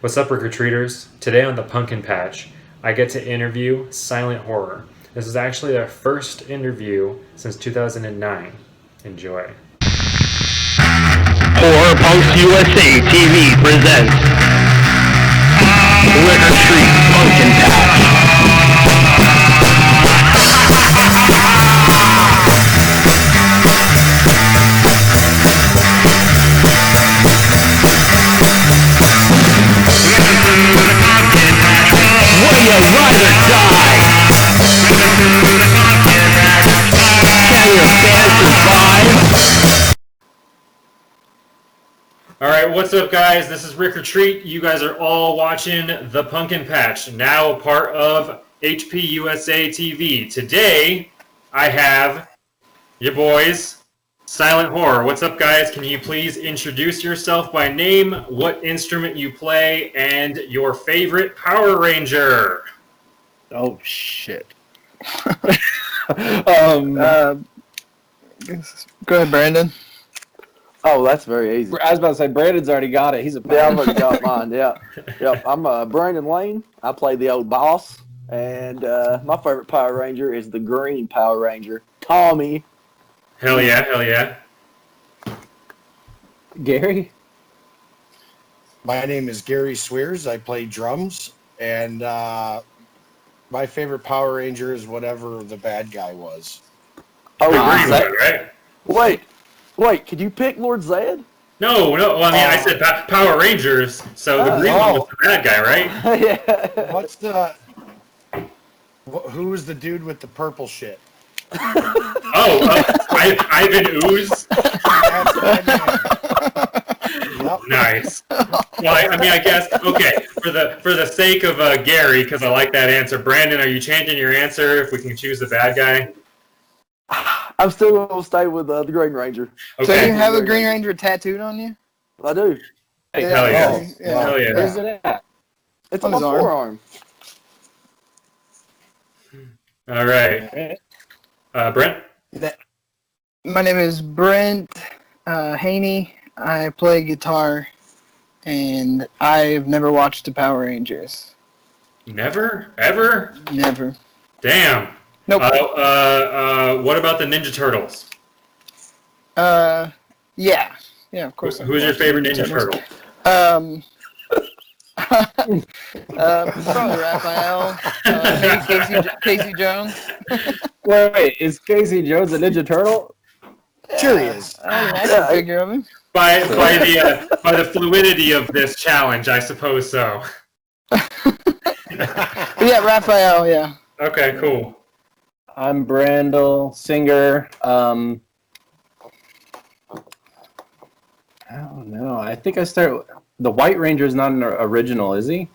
What's up, Trick-or-Treaters? Today on the Pumpkin Patch, I get to interview Silent Horror. This is actually their first interview since 2009. Enjoy. Horror Punks USA TV presents Rikk or Treat Pumpkin Patch. Will you ride or die? Can your band survive? Alright, what's up, guys? This is Rikk or Treat. You guys are all watching the Pumpkin Patch, now a part of HPUSA TV. Today, I have your boys, Silent Horror. What's up, guys? Can you please introduce yourself by name, what instrument you play, and your favorite Power Ranger? Oh shit. Go ahead, Brandon. Oh, that's very easy. I was about to say Brandon's already got it. He's a Yeah, I've already got mine. Yeah, yep. I'm Brandon Lane. I play the old boss, and my favorite Power Ranger is the Green Power Ranger, Tommy. Hell yeah, hell yeah. Gary. My name is Gary Swears. I play drums, and my favorite Power Ranger is whatever the bad guy was. Oh, The green Zed. one, right? Wait. Could you pick Lord Zed? No. Well, I mean, I said Power Rangers, so the green one was the bad guy, right? Yeah. What's who was the dude with the purple shit? Ivan Ooze. That's my name. Yep. Nice. Well, I mean, I guess okay. For the sake of Gary, because I like that answer. Brandon, are you changing your answer if we can choose the bad guy? I'm still going to stay with the Green Ranger. So Okay. you have a Green Ranger tattooed on you? I do. Hell yeah. Oh, yeah. Hell yeah. Where's it at? It's On on my his arm. forearm. All right. Brent. My name is Brent Haney. I play guitar, and I've never watched the Power Rangers. Never, ever. Never. Damn. Nope. What about the Ninja Turtles? Yeah, of course. Who's your favorite Ninja Turtle? Probably Raphael. Casey Jones. Wait, is Casey Jones a Ninja Turtle? Sure he is. That's a figure of him. By the fluidity of this challenge, I suppose so. But yeah, Raphael. Yeah. Okay, cool. I'm Brandel, singer. I don't know. I think I start. The White Ranger is not an original, is he?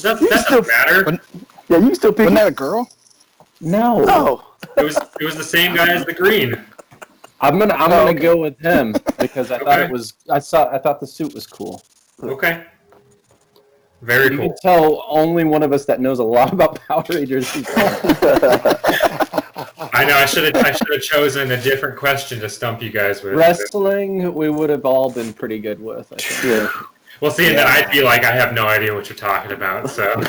That doesn't matter. Yeah, you can still pick. Wasn't that a girl? No. Oh. It was the same guy as the green. I'm gonna go with him because I thought Okay. it was. I thought the suit was cool. Okay. Very You cool. can tell only one of us that knows a lot about Power Rangers. I know. I should have chosen a different question to stump you guys with. Wrestling, we would have all been pretty good with. I think. Yeah. Well, see, and then I'd be like, I have no idea what you're talking about. So,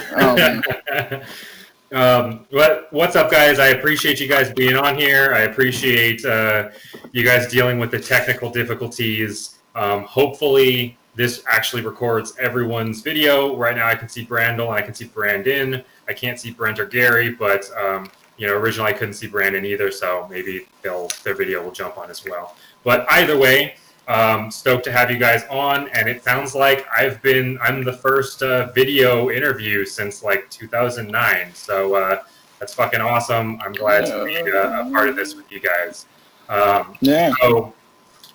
what's up, guys? I appreciate you guys being on here. I appreciate you guys dealing with the technical difficulties. Hopefully, this actually records everyone's video. Right now, I can see Brandel and I can see Brandon. I can't see Brent or Gary, but originally I couldn't see Brandon either, so maybe their video will jump on as well. But either way, stoked to have you guys on, and it sounds like I'm the first video interview since like 2009, so that's fucking awesome. I'm glad to be a part of this with you guys. So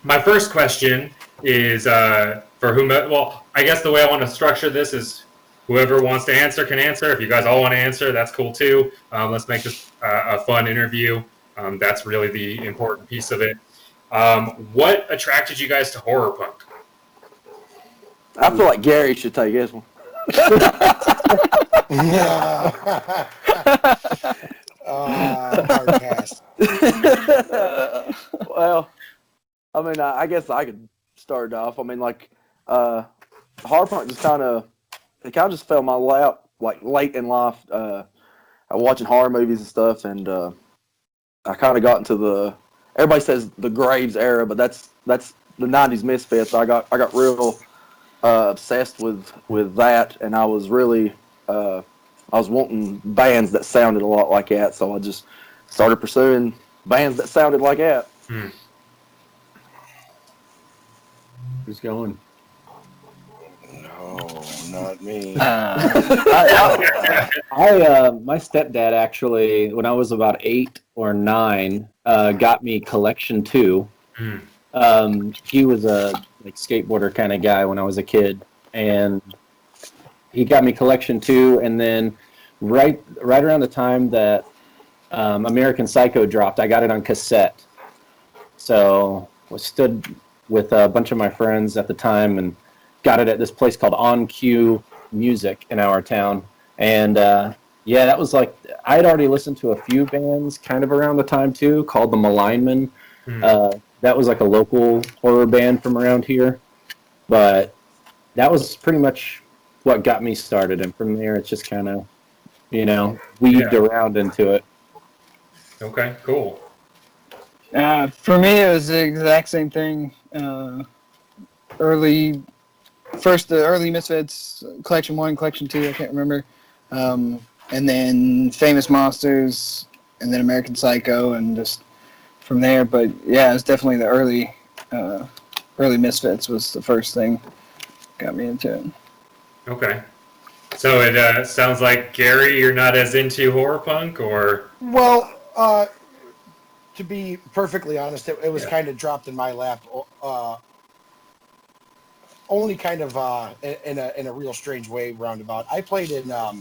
my first question is for whomever. Well, I guess the way I want to structure this is whoever wants to answer can answer. If you guys all want to answer, that's cool too. Let's make this a fun interview. That's really the important piece of it. What attracted you guys to horror punk? I feel like Gary should take this one. Hard pass. Well, I mean, I guess I could start off. I mean, like, horror punk just kind of just fell in my lap like late in life. I was watching horror movies and stuff, and I kind of got into everybody says the Graves era, but that's the '90s Misfits. I got real obsessed with that, and I was really I was wanting bands that sounded a lot like that, so I just started pursuing bands that sounded like that. Who's going? No, not me. My stepdad actually, when I was about 8 or 9, got me Collection 2. He was a skateboarder kind of guy when I was a kid, and he got me Collection 2. And then right around the time that American Psycho dropped, I got it on cassette. So I stood with a bunch of my friends at the time and got it at this place called On Cue Music in our town. And yeah, that was like, I had already listened to a few bands kind of around the time too, called the Malignmen. That was like a local horror band from around here. But that was pretty much what got me started. And from there, it's just kind of, weaved around into it. Okay, cool. For me, it was the exact same thing. Early Misfits, Collection 1, Collection 2, I can't remember. And then Famous Monsters, and then American Psycho, and just from there. But yeah, it's definitely the early Misfits was the first thing got me into it. Okay. So it sounds like, Gary, you're not as into horror punk, or? Well, to be perfectly honest, it was kind of dropped in my lap. Only kind of in a real strange way, roundabout. I played in a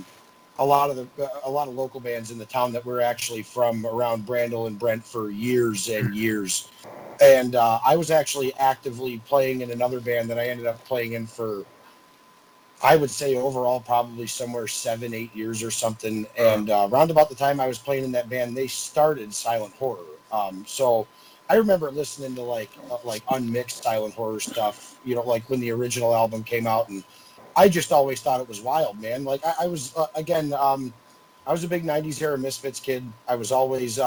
lot of local bands in the town that were actually from around Brandel and Brent for years and years, and I was actually actively playing in another band that I ended up playing in for, I would say overall probably somewhere 7-8 years or something. And around about the time I was playing in that band, they started silent horror. So I remember listening to like unmixed silent horror stuff, like when the original album came out, and I just always thought it was wild, man. Like I was I was a big '90s era Misfits kid. I was always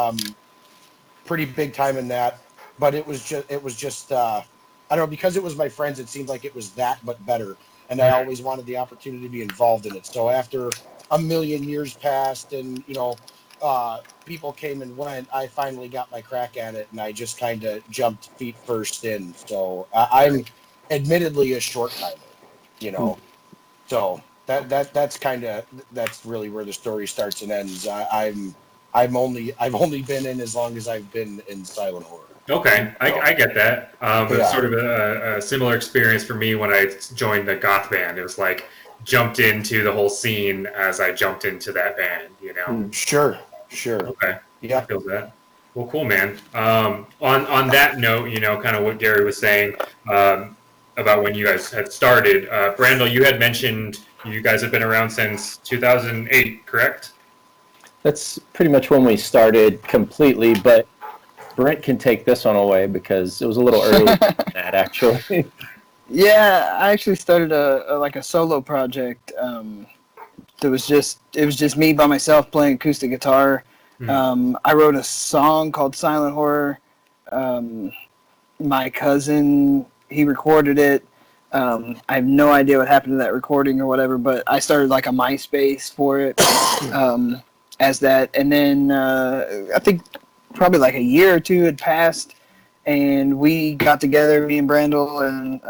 pretty big time in that, but it was just I don't know, because it was my friends. It seemed like it was that but better, and I always wanted the opportunity to be involved in it. So after a million years passed, and people came and went, I finally got my crack at it, and I just kind of jumped feet first in. So I'm admittedly a short timer, so that's really where the story starts and ends. I've only been in as long as I've been in silent horror. Okay, I get that. It's Yeah. sort of a similar experience for me when I joined the goth band. It was like jumped into the whole scene as I jumped into that band, Sure. Okay, Yeah. I feel that. Well, cool, man. On that note, kind of what Gary was saying about when you guys had started. Brandel, you had mentioned you guys have been around since 2008, correct? That's pretty much when we started completely, but Brent can take this one away because it was a little early than that, actually. Yeah, I actually started a solo project. It was just me by myself playing acoustic guitar. I wrote a song called Silent Horror. My cousin, he recorded it. I have no idea what happened to that recording or whatever, but I started like a MySpace for it as that. And then I think probably like a year or two had passed, and we got together, me and Brandel and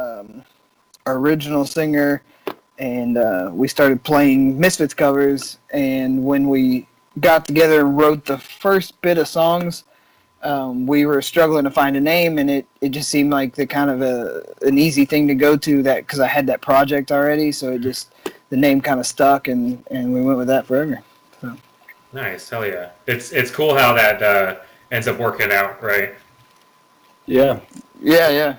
our original singer, and we started playing Misfits covers. And when we got together and wrote the first bit of songs, we were struggling to find a name, and it just seemed like the kind of an easy thing to go to, that because I had that project already, so the name kind of stuck, and we went with that forever. So. Nice, hell yeah! It's cool how that ends up working out, right? Yeah. Yeah.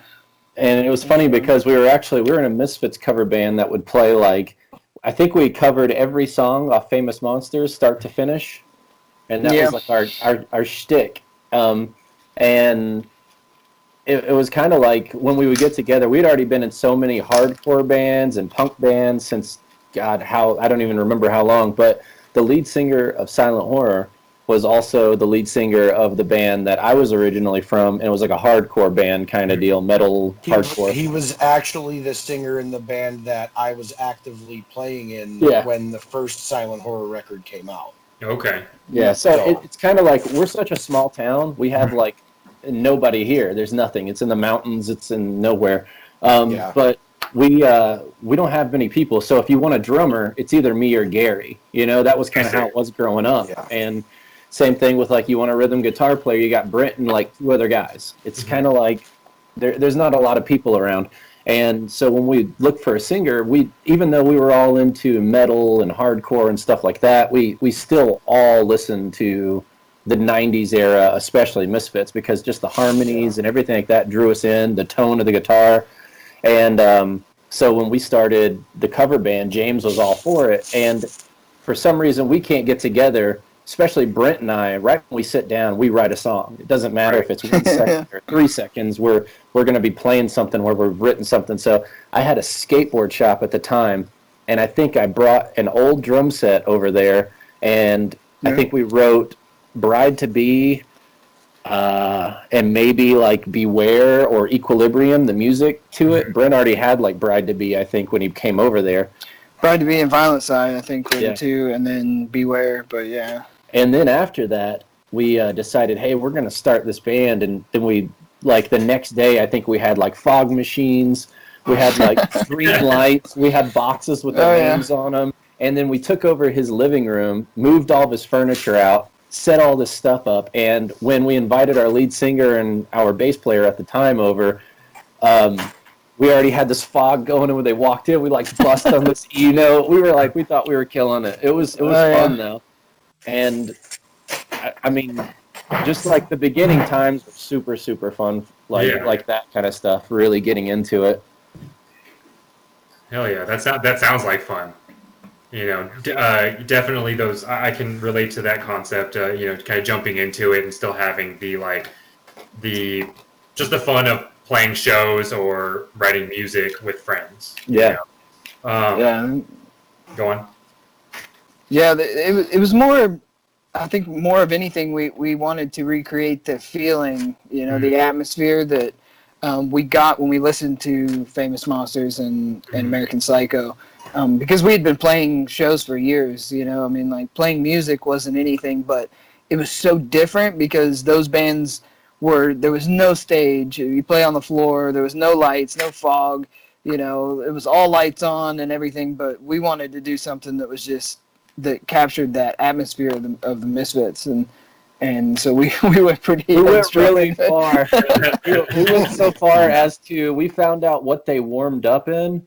And it was funny because we were in a Misfits cover band that would play I think we covered every song off Famous Monsters, start to finish, and that was like our shtick. And it was kind of like when we would get together, we'd already been in so many hardcore bands and punk bands since, God, how, I don't even remember how long, but the lead singer of Silent Horror was also the lead singer of the band that I was originally from, and it was like a hardcore band kind of deal, metal hardcore. He was actually the singer in the band that I was actively playing in when the first Silent Horror record came out. Okay. Yeah, so it's kind of like we're such a small town. We have like nobody here. There's nothing. It's in the mountains. It's in nowhere. But we don't have many people. So if you want a drummer, it's either me or Gary. You know, that was kind of how it was growing up. Yeah. And same thing with like you want a rhythm guitar player, you got Brent and like 2 other guys. It's kind of like there's not a lot of people around. And so when we looked for a singer, even though we were all into metal and hardcore and stuff like that, we still all listened to the 90s era, especially Misfits, because just the harmonies and everything like that drew us in, the tone of the guitar. And so when we started the cover band, James was all for it. And for some reason, we can't get together, especially Brent and I. Right when we sit down, we write a song. It doesn't matter if it's 1 second or 3 seconds. We're going to be playing something where we've written something. So I had a skateboard shop at the time, and I think I brought an old drum set over there, and I think we wrote Bride to Be, and maybe like Beware or Equilibrium, the music to it. Brent already had like Bride to Be, I think, when he came over there. Bride to Be and Violent Side, I think, were the two, and then Beware, but yeah. And then after that, we decided, hey, we're going to start this band, and then we, like the next day, I think we had like fog machines, we had like green lights, we had boxes with our names on them, and then we took over his living room, moved all of his furniture out, set all this stuff up, and when we invited our lead singer and our bass player at the time over, we already had this fog going, and when they walked in, we like bust on this, we were like, we thought we were killing it. It was fun though. And I mean, just like the beginning times were super, super fun, like that kind of stuff, really getting into it. Hell yeah, that sounds like fun. Definitely those, I can relate to that concept, kind of jumping into it and still having the fun of playing shows or writing music with friends. Yeah. Go on. Yeah, it was more, I think more of anything, we wanted to recreate the feeling, the atmosphere that we got when we listened to Famous Monsters and American Psycho. Because we had been playing shows for years, like playing music wasn't anything, but it was so different because those bands there was no stage. You play on the floor, there was no lights, no fog, it was all lights on and everything, but we wanted to do something that captured that atmosphere of the Misfits, and so we went pretty. We went really far. we went so far as to we found out what they warmed up in.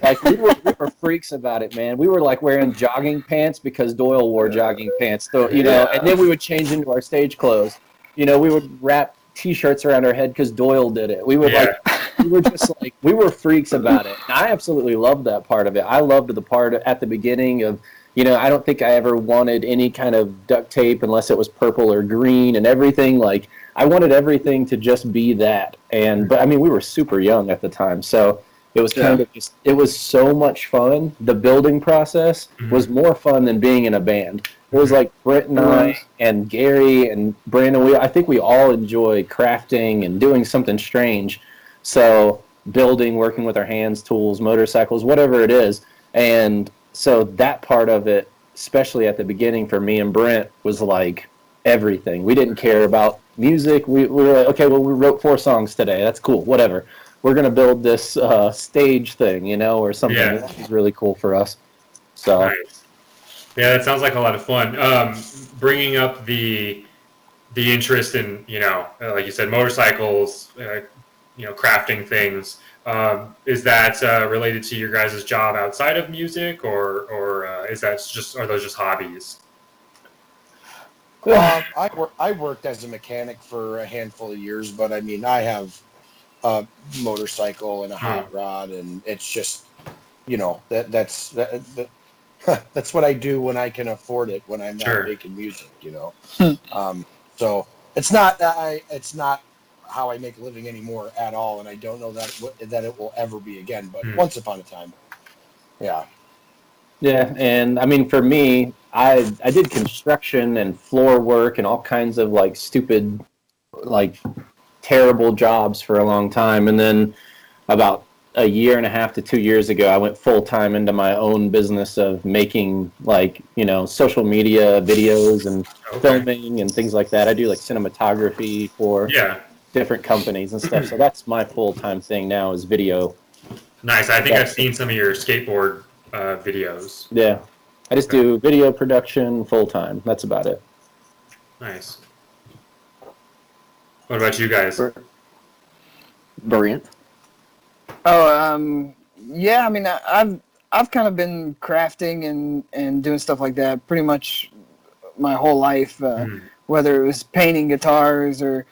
Like we were freaks about it, man. We were like wearing jogging pants because Doyle wore jogging pants. So and then we would change into our stage clothes. We would wrap T-shirts around our head because Doyle did it. We would we were freaks about it. And I absolutely loved that part of it. I loved the part at the beginning of, I don't think I ever wanted any kind of duct tape unless it was purple or green and everything. Like I wanted everything to just be that. But I mean, we were super young at the time, so it was kind of just, it was so much fun. The building process was more fun than being in a band. It was like Brent and I and Gary and Brandon. I think we all enjoy crafting and doing something strange. So building, working with our hands, tools, motorcycles, whatever it is. And so that part of it, especially at the beginning for me and Brent, was like everything. We didn't care about music. We were like, okay, well, we wrote 4 songs today. That's cool. Whatever. We're going to build this stage thing, or something. Yeah. That was really cool for us. So. Nice. Yeah, that sounds like a lot of fun. Bringing up the interest in, like you said, motorcycles, crafting things. Is that related to your guys' job outside of music, or are those just hobbies? I worked as a mechanic for a handful of years, but I mean, I have a motorcycle and a hot rod, and it's just, that's what I do when I can afford it, when I'm not making music, So it's not how I make a living anymore at all, and I don't know that it will ever be again. But Hmm. once upon a time, yeah. Yeah, and I mean, for me, I did construction and floor work and all kinds of like stupid, like terrible jobs for a long time, and then about a year and a half to 2 years ago, I went full time into my own business of making like social media videos and Okay. filming and things like that. I do like cinematography for Yeah. different companies and stuff. So that's my full time thing now is video. Nice. I think I've seen some of your skateboard videos. Yeah, I just do video production full time. That's about it. Nice. What about you guys? Brent. Oh, yeah. I mean, I've kind of been crafting and doing stuff like that pretty much my whole life. Whether it was painting guitars or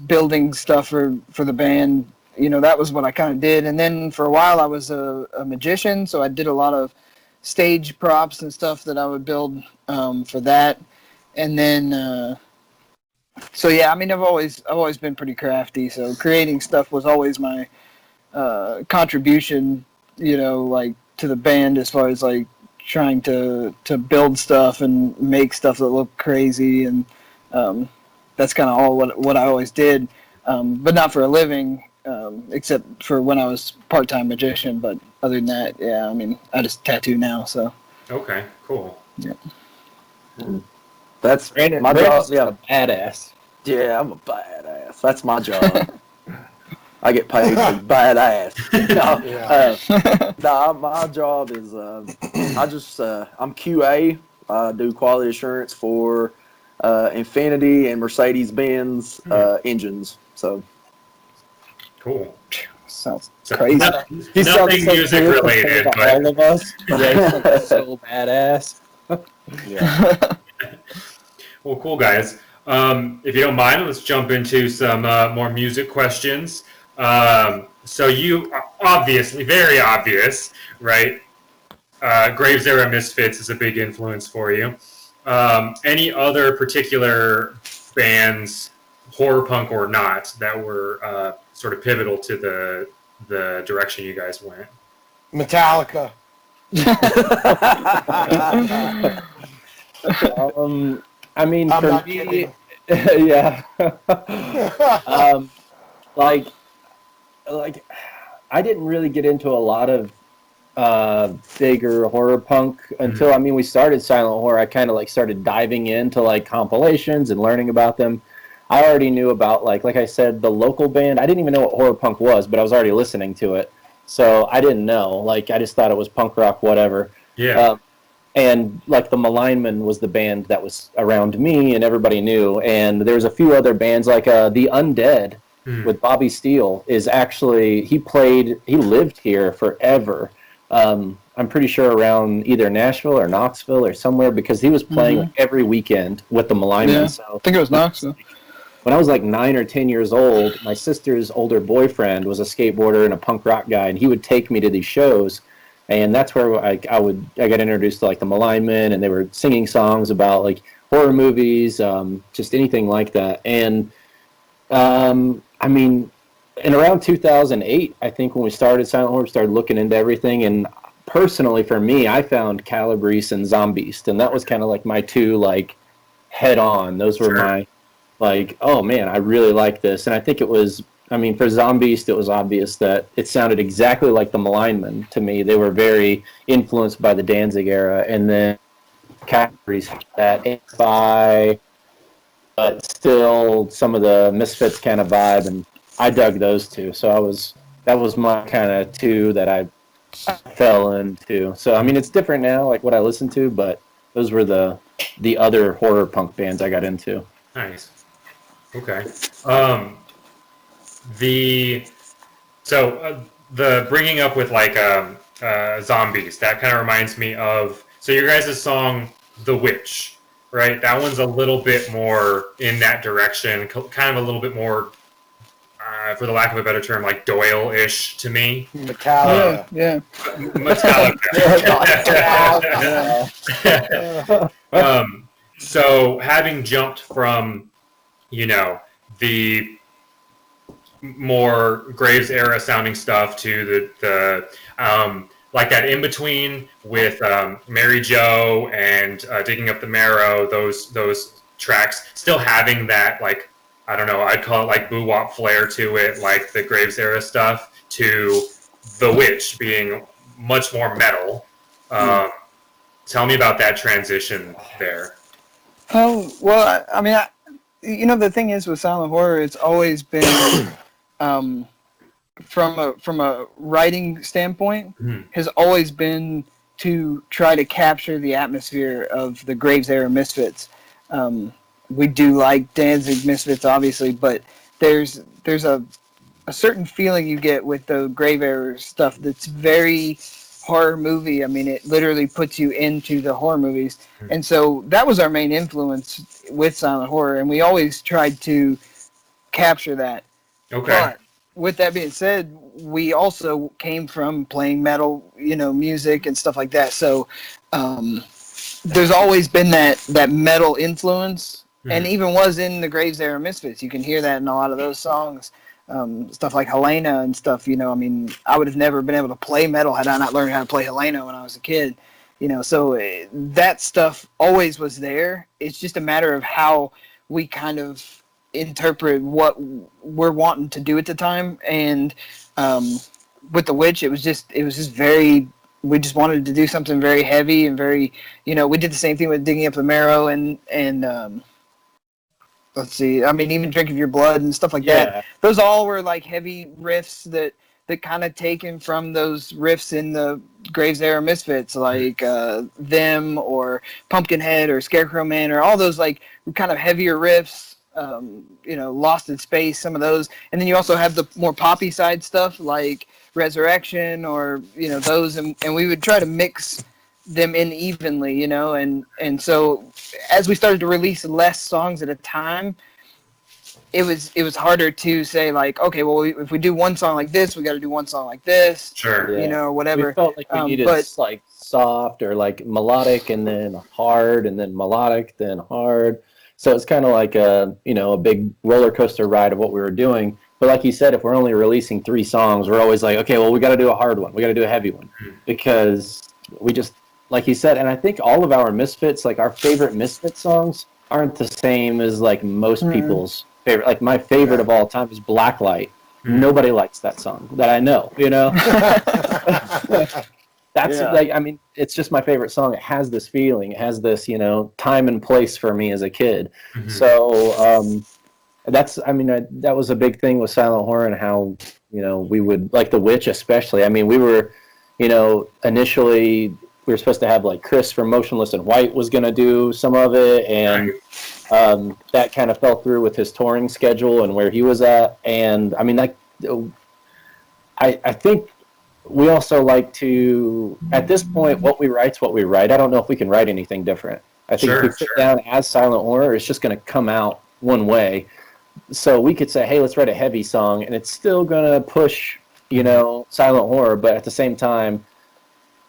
building stuff for the band, that was what I kind of did. And then for a while, I was a magician, so I did a lot of stage props and stuff that I would build for that. And then, so yeah, I mean, I've always been pretty crafty. So creating stuff was always my contribution, like to the band, as far as like trying to build stuff and make stuff that looked crazy, and that's kind of all what I always did, but not for a living, except for when I was part-time magician. But other than that, yeah, I mean, I just tattoo now, so. Okay, cool. Yeah. That's Brandon, my Brandon's job. Yeah, a badass. yeah, I'm a badass. That's my job. I get paid for badass. My job is I'm QA. I do quality assurance for Infiniti and Mercedes-Benz engines. So Cool. Sounds So, crazy. nothing so music cool related, compared to but all of us. Yeah, he's so badass. yeah. well, cool guys. If you don't mind, let's jump into some more music questions. So you are obviously, very obvious, right? Graves Era Misfits is a big influence for you. Any other particular bands, horror punk or not, that were sort of pivotal to the direction you guys went? Metallica. I mean, I'm for not me, kidding. yeah. Like I didn't really get into a lot of bigger horror punk until we started Silent Horror. I kind of like started diving into like compilations and learning about them. I already knew about like I said, the local band. I didn't even know what horror punk was, but I was already listening to it, so I didn't know. Like I just thought it was punk rock, whatever. Yeah. And like the Malignment was the band that was around me and everybody knew. And there's a few other bands like the Undead with Bobby Steele is actually, he lived here forever. I'm pretty sure around either Nashville or Knoxville or somewhere, because he was playing like, every weekend with the Malignment. Yeah, So I think it was Knoxville. when I was like 9 or 10 years old, my sister's older boyfriend was a skateboarder and a punk rock guy, and he would take me to these shows. And that's where I got introduced to like the Malignment, and they were singing songs about like horror movies, just anything like that. And I mean, in around 2008, I think when we started Silent Horror, we started looking into everything. And personally, for me, I found Calabrese and Zombies, and that was kind of like my two like head on. Those were my like, oh man, I really like this. And I think it was. I mean, for Zombies, it was obvious that it sounded exactly like the Malignment to me. They were very influenced by the Danzig era, and then Calabrese had that by, but still some of the Misfits kind of vibe, and I dug those two. So that was my kind of two that I fell into. So I mean, it's different now, like what I listen to, but those were the other horror punk bands I got into. Nice. Okay. The bringing up with like Zombies, that kind of reminds me of, so your guys' song The Witch, right? That one's a little bit more in that direction, kind of a little bit more for the lack of a better term, like Doyle-ish to me. Metallica. Yeah. So having jumped from, the more Graves era sounding stuff to the like that in between with Mary Jo and Digging Up the Marrow, those tracks still having that, like, I don't know, I'd call it like boo-wop flair to it, like the Graves era stuff, to The Witch being much more metal. Tell me about that transition there. Oh, well, I mean, the thing is with silent horror, it's always been, from a writing standpoint, has always been to try to capture the atmosphere of the Graves era Misfits. We do like Danzig Misfits, obviously, but there's a certain feeling you get with the Grave era stuff that's very horror movie. I mean, it literally puts you into the horror movies. And so that was our main influence with silent horror, and we always tried to capture that. Okay. But with that being said, we also came from playing metal, music and stuff like that. So there's always been that metal influence, and even was in the Graves era Misfits. You can hear that in a lot of those songs. Stuff like Helena and stuff, I mean, I would have never been able to play metal had I not learned how to play Helena when I was a kid, so that stuff always was there. It's just a matter of how we kind of interpret what we're wanting to do at the time. And with The Witch, it was just very, we just wanted to do something very heavy and very, we did the same thing with Digging Up the Marrow and let's see, I mean, even Drink of Your Blood and stuff like that. Those all were like heavy riffs that kind of taken from those riffs in the Graves era Misfits, like Them or Pumpkinhead or Scarecrow Man, or all those like kind of heavier riffs, Lost in Space, some of those. And then you also have the more poppy side stuff like Resurrection or, those. And we would try to mix them in evenly, and so as we started to release less songs at a time, it was harder to say like, okay, well, if we do one song like this, we got to do one song like this, whatever. We felt like we needed like soft or like melodic and then hard and then melodic then hard. So it's kind of like a big roller coaster ride of what we were doing. But like you said, if we're only releasing 3 songs, we're always like, okay, well, we got to do a hard one, we got to do a heavy one, because we just, like you said, and I think all of our Misfits, like our favorite Misfit songs, aren't the same as like most people's favorite. Like my favorite of all time is Blacklight. Nobody likes that song that I know, That's like, I mean, it's just my favorite song. It has this feeling. It has this, time and place for me as a kid. So that was a big thing with silent horror, and how, we would, like The Witch especially. I mean, we were, initially, we were supposed to have like Chris from Motionless in White was going to do some of it, and that kind of fell through with his touring schedule and where he was at. And I mean, I think we also like to, at this point, what we write's what we write. I don't know if we can write anything different. I think if we sit down as silent horror, it's just going to come out one way. So we could say, hey, let's write a heavy song, and it's still going to push, silent horror, but at the same time,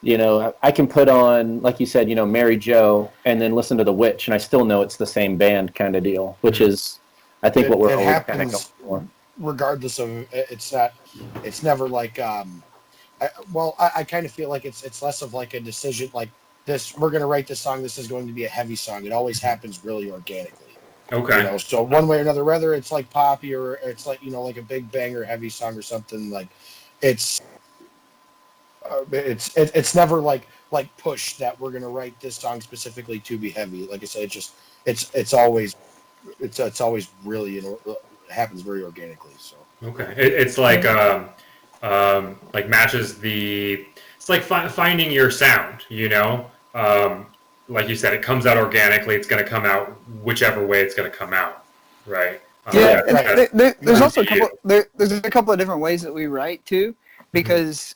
I can put on, like you said, Mary Jo, and then listen to The Witch, and I still know it's the same band kind of deal, which is, I think, what we're always kind of going for. Regardless of, it's never like, I kind of feel like it's less of like a decision, like this, we're going to write this song, this is going to be a heavy song. It always happens really organically. Okay. So one way or another, whether it's like poppy or it's like, like a big banger heavy song or something, like it's never like push that we're gonna write this song specifically to be heavy. Like I said, it's always really, it happens very organically. So okay, it's like matches the, it's like finding your sound. Like you said, it comes out organically. It's going to come out whichever way it's going to come out, right? There's also there's a couple of different ways that we write too. Because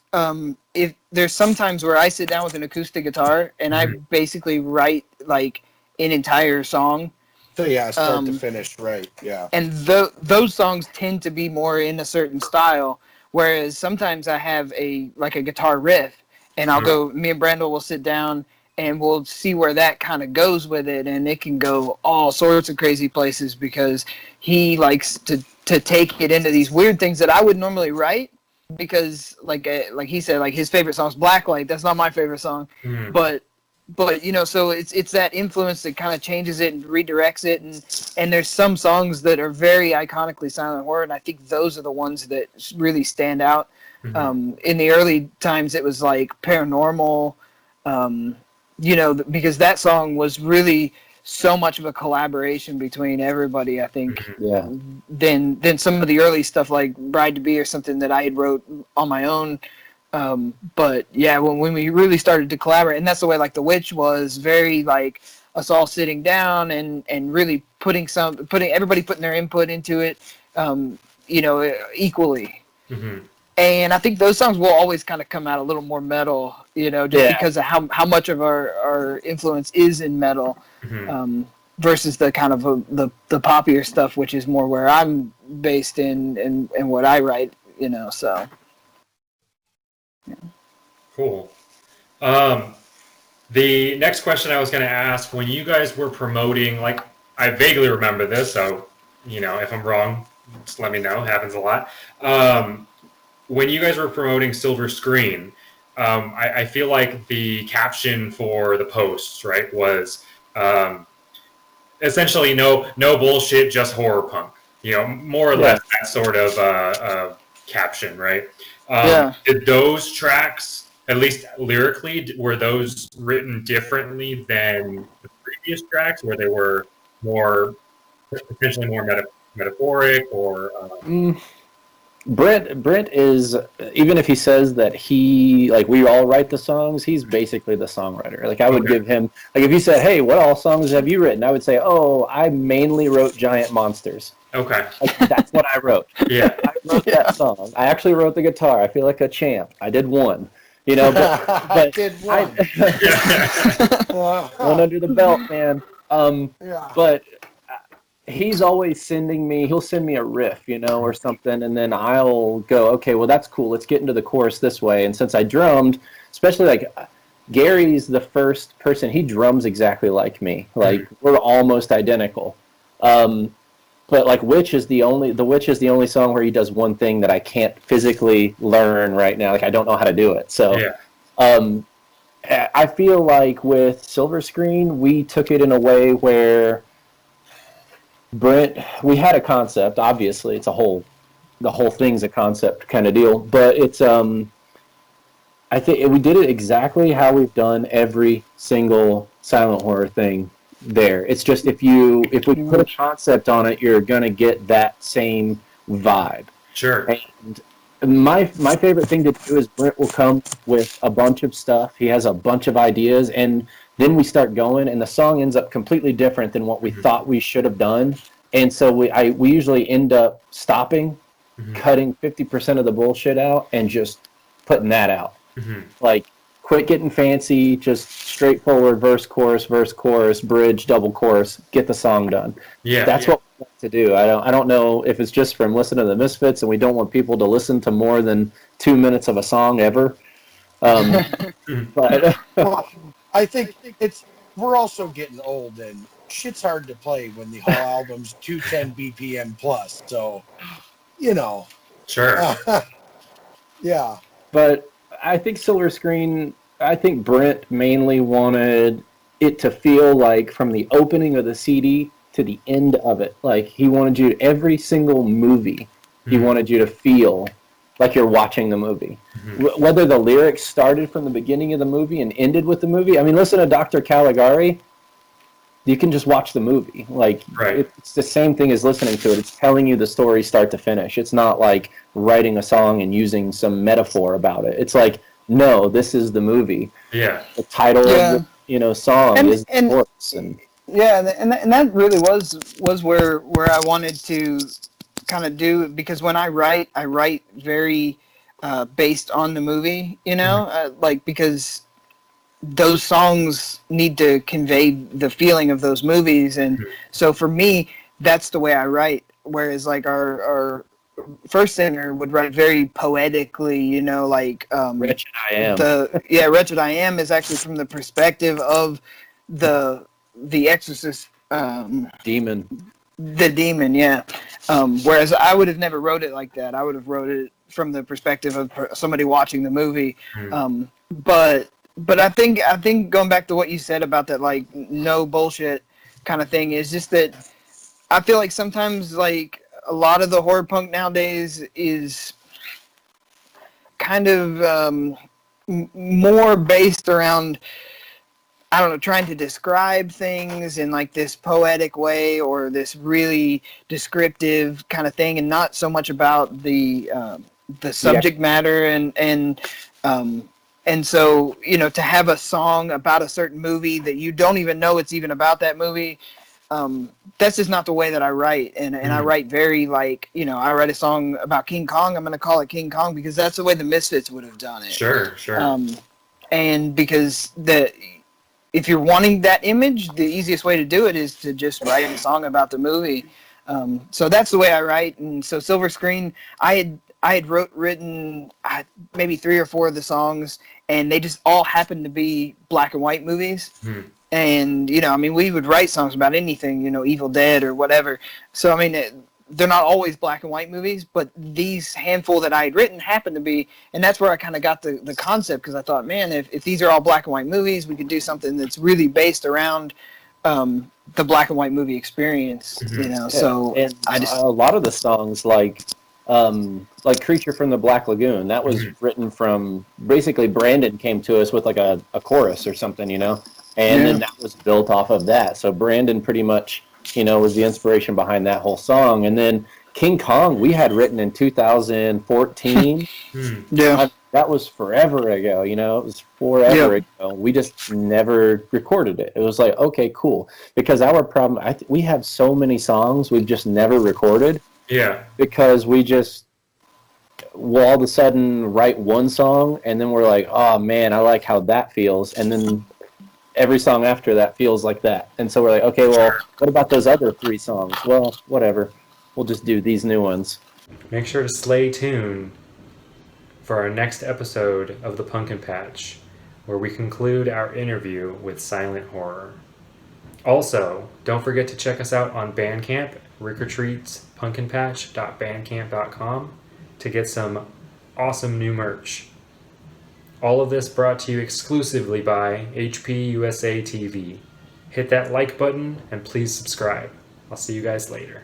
if there's sometimes where I sit down with an acoustic guitar and I basically write like an entire song. So start to finish, right? Yeah. And those songs tend to be more in a certain style, whereas sometimes I have a guitar riff, and I'll go. Me and Brandel will sit down and we'll see where that kind of goes with it, and it can go all sorts of crazy places because he likes to to take it into these weird things that I would normally write, because like he said, like his favorite song is Blacklight. That's not my favorite song, but so it's that influence that kind of changes it and redirects it, and there's some songs that are very iconically silent horror, and I think those are the ones that really stand out. In the early times, it was like Paranormal, because that song was really so much of a collaboration between everybody, I think. Yeah. Than some of the early stuff like Bride to Be or something that I had wrote on my own. But yeah, when we really started to collaborate, and that's the way like The Witch was very like us all sitting down and really putting everybody putting their input into it, equally. And I think those songs will always kind of come out a little more metal, just because of how much of our influence is in metal, versus the kind of the poppier stuff, which is more where I'm based in and what I write, so. Yeah. Cool. The next question I was going to ask, when you guys were promoting, like, I vaguely remember this, so, if I'm wrong, just let me know. It happens a lot. When you guys were promoting Silver Screen, I feel like the caption for the posts, right, was essentially no bullshit, just horror punk. More or less that sort of caption, right? Did those tracks, at least lyrically, were those written differently than the previous tracks, where they were potentially more metaphoric, or? Brent is, even if he says that we all write the songs, he's basically the songwriter. Like I would give him, like if you said, hey, what all songs have you written? I would say, oh, I mainly wrote Giant Monsters. Okay. Like, that's what I wrote. Yeah. I wrote that song. I actually wrote the guitar. I feel like a champ. I did one. But I did one. One under the belt, man. But he's always he'll send me a riff, or something, and then I'll go, okay, well, that's cool. Let's get into the chorus this way. And since I drummed, especially like Gary's the first person, he drums exactly like me. Like we're almost identical. But like The Witch is the only song where he does one thing that I can't physically learn right now. Like I don't know how to do it. So I feel like with Silver Screen, we took it in a way where Brent, we had a concept. Obviously, the whole thing's a concept kind of deal. But it's I think we did it exactly how we've done every single silent horror thing. There, it's just if we put a concept on it, you're gonna get that same vibe. Sure. And my favorite thing to do is Brent will come with a bunch of stuff. He has a bunch of ideas, and then we start going, and the song ends up completely different than what we thought we should have done. And so we usually end up stopping, cutting 50% of the bullshit out, and just putting that out. Like, quit getting fancy, just straightforward verse, chorus, bridge, double chorus, get the song done. That's what we want to do. I don't know if it's just from listening to the Misfits and we don't want people to listen to more than 2 minutes of a song ever. But well, I think we're also getting old, and shit's hard to play when the whole album's 210 BPM plus. So, Sure. Yeah. But I think Silver Screen, I think Brent mainly wanted it to feel like from the opening of the CD to the end of it. Like he wanted you, every single movie, he wanted you to feel like you're watching the movie. Whether the lyrics started from the beginning of the movie and ended with the movie. I mean, listen to Dr. Caligari. You can just watch the movie. Like, it's the same thing as listening to it. It's telling you the story start to finish. It's not like writing a song and using some metaphor about it. It's like, no, this is the movie. Yeah. The title of the song is the chorus. And that really was where I wanted to kind of do, because when I write very based on the movie, like, because those songs need to convey the feeling of those movies, and so for me, that's the way I write. Whereas like our first singer would write very poetically, like Wretched I Am. Wretched I Am is actually from the perspective of the Exorcist demon. The demon, yeah. Whereas I would have never wrote it like that. I would have wrote it from the perspective of somebody watching the movie. But I think going back to what you said about that, like, no bullshit kind of thing, is just that I feel like sometimes, like, a lot of the horror punk nowadays is kind of more based around, I don't know, trying to describe things in like this poetic way or this really descriptive kind of thing, and not so much about the subject matter. And so, you know, to have a song about a certain movie that you don't even know it's even about that movie, that's just not the way that I write. And I write very, like, you know, I write a song about King Kong, I'm going to call it King Kong because that's the way the Misfits would have done it. Sure. And because if you're wanting that image, the easiest way to do it is to just write a song about the movie. So that's the way I write. And so Silver Screen, I had written maybe 3 or 4 of the songs, and they just all happened to be black and white movies. And, you know, I mean, we would write songs about anything, you know, Evil Dead or whatever. So, I mean, they're not always black and white movies, but these handful that I had written happened to be, and that's where I kind of got the concept, because I thought, man, if these are all black and white movies, we could do something that's really based around the black and white movie experience, you know. So and a lot of the songs, like Creature from the Black Lagoon, that was written from, basically Brandon came to us with like a chorus or something, you know, and then that was built off of that. So Brandon pretty much, you know, was the inspiration behind that whole song. And then King Kong, we had written in 2014. That was forever ago, you know, it was forever ago. We just never recorded it. It was like, okay, cool. Because our problem, we have so many songs we've just never recorded. Yeah. Because we just will all of a sudden write one song, and then we're like, oh man, I like how that feels. And then every song after that feels like that. And so we're like, okay, well, what about those other 3 songs? Well, whatever. We'll just do these new ones. Make sure to stay tuned for our next episode of The Pumpkin Patch, where we conclude our interview with Silent Horror. Also, don't forget to check us out on Bandcamp, rickretreatspumpkinpatch.bandcamp.com, to get some awesome new merch. All of this brought to you exclusively by HPUSA TV. Hit that like button and please subscribe. I'll see you guys later.